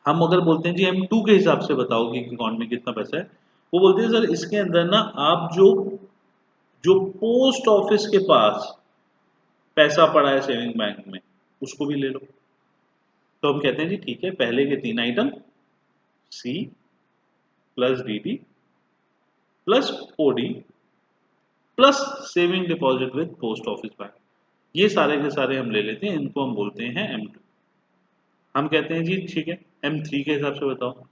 हम अगर बोलते हैं जी M2 के हिसाब से बताओ कि अकाउंट में कितना पैसा है, वो बोलते हैं सर इसके अंदर ना आप जो जो पोस्ट ऑफिस के पास पैसा पड़ा है सेविंग बैंक में उसको भी ले लो। तो हम कहते हैं जी ठीक है, पहले के तीन items C plus DD plus OD plus saving deposit with post office bank, ये सारे के सारे हम ले लेते हैं, इनको हम बोलते हैं M2। हम कहते हैं जी ठीक है M3 के हिसाब से बताओ,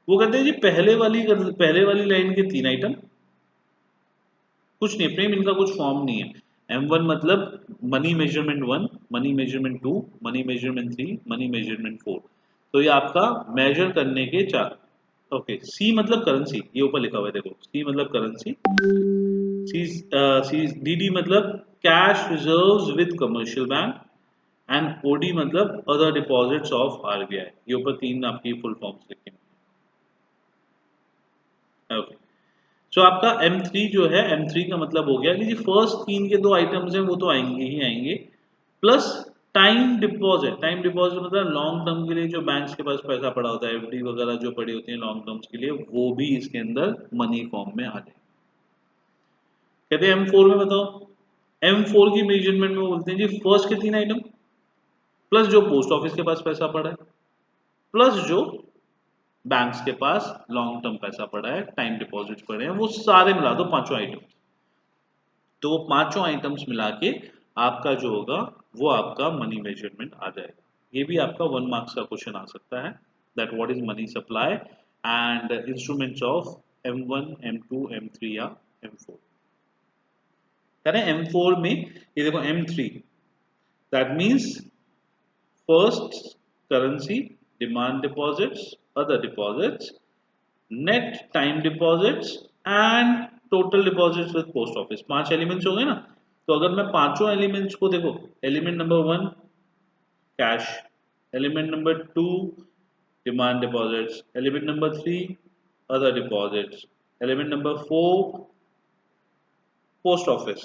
वो कहते हैं जी पहले वाली लाइन के तीन आइटम, कुछ नहीं प्रेम, इनका कुछ फॉर्म नहीं है। M1 मतलब money measurement 1, money measurement 2, money measurement 3, money measurement 4। तो ये आपका मेजर करने के चार। ओके, सी मतलब करेंसी, ये ऊपर लिखा हुआ है देखो, सी मतलब करेंसी, सी डीडी मतलब cash reserves with commercial bank, and OD मतलब अदर डिपॉजिट्स ऑफ आरबीआई। ये ऊपर तीन आपकी फुल फॉर्म्स लिखे हैं। ओके, सो आपका M3 जो है, M3 का मतलब हो गया कि जी फर्स्ट तीन के दो आइटम्स हैं वो तो आएंगे ही आएंगे, plus time deposit. Time deposit मतलब लॉन्ग टर्म के लिए जो बैंक्स के पास पैसा पड़ा होता है, एफडी वगैरह जो पड़ी होती है लॉन्ग टर्म्स के लिए, वो भी इसके अंदर मनी फॉर्म में आ जाए। कहते हैं M4 में बताओ, M4 की मेजरमेंट में बोलते हैं जी फर्स्ट के तीन आइटम प्लस जो पोस्ट ऑफिस के पास पैसा पड़ा है प्लस जो बैंक्स के पास लॉन्ग टर्म पैसा पड़ा है, टाइम डिपॉजिट पड़े हैं, वो सारे मिला दो पांचों आइटम। तो वो पांचों आइटम्स मिला के आपका जो होगा वो आपका मनी मेजरमेंट आ जाएगा। ये भी आपका 1 मार्क्स का क्वेश्चन आ सकता है, that what is money supply and instruments of M1, M2, M3 या M4। करें M4 में ये देखो M3, that means first currency, demand deposits, other deposits, net time deposits and total deposits with post office. पांच elements हो गए ना। तो अगर मैं पांचों एलिमेंट्स को देखो, element number 1 cash, element number 2 demand deposits, element number 3 other deposits, element number 4 post office,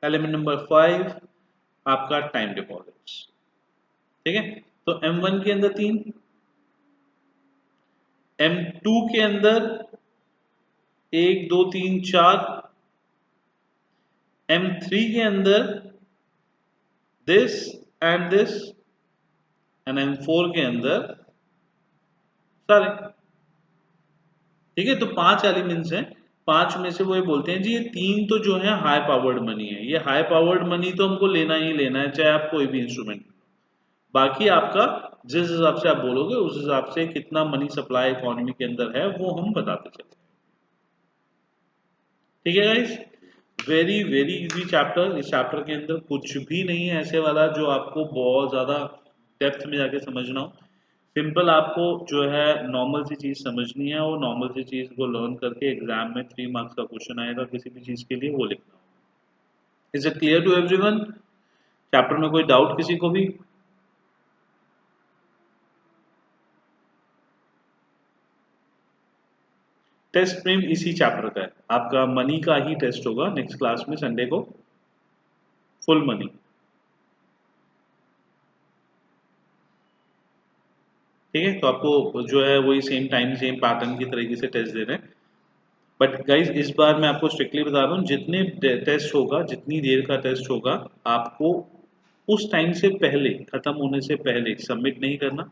element number 5 आपका टाइम डिपॉजिट्स। ठीक है, तो M1 के अंदर 3, M2 के अंदर 1 2 3 4, M3 के अंदर this and this, and M4 के अंदर सारे। ठीक है, तो पांच एलिमेंट्स हैं, पांच में से वो ये बोलते हैं जी ये तीन तो जो है हाई पावर्ड मनी है, ये हाई पावर्ड मनी तो हमको लेना ही लेना है, चाहे आप कोई भी इंस्ट्रूमेंट। बाकी आपका जिस हिसाब से आप बोलोगे उस हिसाब से कितना मनी सप्लाई इकोनॉमी के अंदर है वो हम बताते चलते हैं। ठीक है guys, very very easy chapter. इस चैप्टर के अंदर कुछ भी नहीं है ऐसे वाला जो आपको बहुत ज्यादा डेप्थ में जाके समझना हो। सिंपल आपको जो है नॉर्मल सी चीज समझनी है, और नॉर्मल सी चीज को लर्न करके एग्जाम में 3 मार्क्स का क्वेश्चन आएगा किसी भी चीज के लिए, वो लिखना। Is it clear to everyone? Chapter में कोई डाउट किसी को भी? टेस्ट फ्रेम इसी चैप्टर का है, आपका मनी का ही टेस्ट होगा नेक्स्ट क्लास में संडे को, फुल मनी। ठीक है, तो आपको जो है वही सेम टाइम सेम पैटर्न की तरीके से टेस्ट देना है। बट गाइज इस बार मैं आपको स्ट्रिक्टली बता रहा हूँ, जितने टेस्ट होगा, जितनी देर का टेस्ट होगा, आपको उस टाइम से पहले, खत्म होने से पहले सबमिट नहीं करना।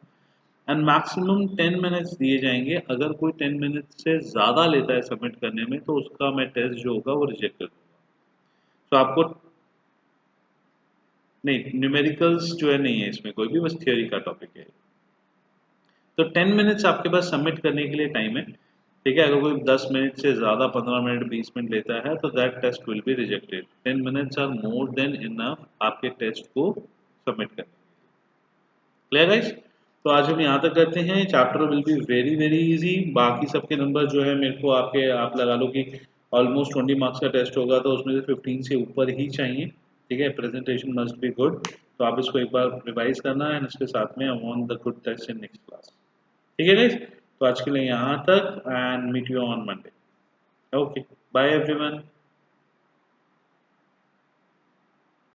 एंड मैक्सिमम 10 मिनट्स दिए जाएंगे। अगर कोई 10 मिनट से ज़्यादा लेता है सबमिट करने में, तो उसका मैं टेस्ट जो होगा वो रिजेक्ट कर दूंगा। तो आपको नहीं, न्यूमेरिकल्स जो है नहीं है इसमें कोई भी, बस थियोरी का टॉपिक है। तो 10 मिनट्स आपके पास सबमिट करने के लिए टाइम है। ठीक है, अगर कोई 10 मिनट से ज़्यादा, 15 मिनट, 20 मिनट लेता है, तो that test will be rejected. 10 minutes are more than enough आपके टेस्ट को सबमिट करने। Clear guys? तो आज हम यहाँ तक करते हैं। Chapter will be very very easy. बाकी सबके नंबर जो है मेरे को आपके, आप लगा लो कि ऑलमोस्ट 20 मार्क्स का टेस्ट होगा, तो उसमें से 15 से ऊपर ही चाहिए। ठीक है, प्रेजेंटेशन मस्ट बी गुड। तो आप इसको एक बार रिवाइज करना है, इसके साथ में I want the good test in next class. ठीक है गाइस, तो आज के लिए यहाँ तक, and meet you on Monday. Okay, bye everyone.